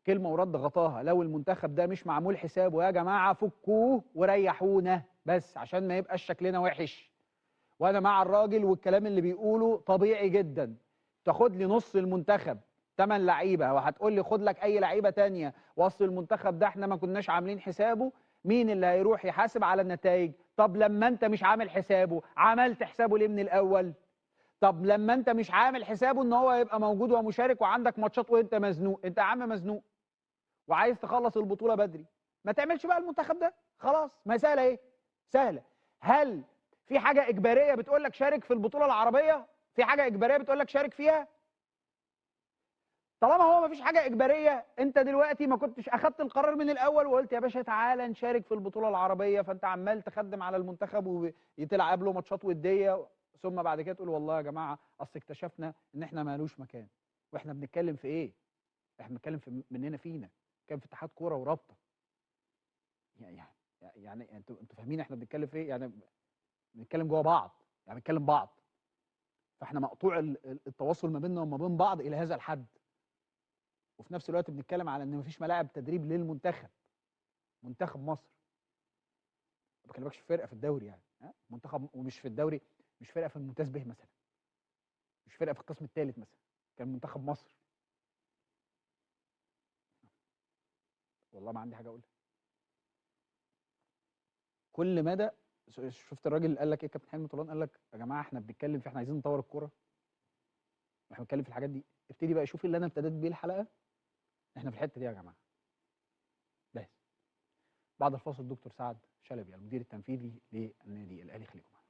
كلمه ورد غطاها، لو المنتخب ده مش معمول حسابه يا جماعه فكوه وريحونا بس عشان ما يبقاش شكلنا وحش. وانا مع الراجل والكلام اللي بيقوله طبيعي جدا. تاخد لي نص المنتخب 8 لعيبه وهتقول لي خد لك اي لعيبه تانية وسط المنتخب ده احنا ما كناش عاملين حسابه، مين اللي هيروح يحاسب على النتائج؟ طب لما انت مش عامل حسابه عملت حسابه ليه من الاول؟ طب لما انت مش عامل حسابه ان هو يبقى موجود ومشارك وعندك ماتشات وانت مزنوق، انت يا عم مزنوق وعايز تخلص البطوله بدري، ما تعملش بقى المنتخب ده خلاص. ما سهله ايه؟ سهله. هل في حاجه اجباريه بتقول لك شارك في البطوله العربيه؟ في حاجه اجباريه بتقول لك شارك فيها؟ طالما هو ما فيش حاجه اجباريه، انت دلوقتي ما كنتش اخدت القرار من الاول وقلت يا باشا تعالى نشارك في البطوله العربيه، فانت عمال تخدم على المنتخب ويتلعب له ماتشات وديه، ثم بعد كده تقول والله يا جماعه اصل اكتشفنا ان احنا مالوش مكان. واحنا بنتكلم في ايه؟ احنا بنتكلم في مننا فينا، كان في اتحاد كوره ورابطه. يعني يعني انتوا فاهمين احنا بنتكلم في ايه؟ يعني بنتكلم جوه بعض، يعني بنتكلم بعض. فاحنا مقطوع التواصل ما بيننا وما بين بعض الى هذا الحد. وفي نفس الوقت بنتكلم على ان مفيش ملاعب تدريب للمنتخب، منتخب مصر. ما بكلمكش في فرقه في الدوري يعني، ها؟ منتخب، ومش في الدوري، مش فرقه في الممتاز به مثلا، مش فرقه في القسم الثالث مثلا، كان منتخب مصر. والله ما عندي حاجه اقولها. كل مدى شفت الراجل اللي قال لك ايه، كابتن حلمي طولان، قال لك يا جماعه احنا بنتكلم في، احنا عايزين نطور الكوره، احنا بنتكلم في الحاجات دي. ابتدي بقى شوف اللي انا ابتديت بيه الحلقه، احنا في الحته دي يا جماعه. بس بعد الفاصل دكتور سعد شلبي المدير التنفيذي للنادي الاهلي، خليكم معانا.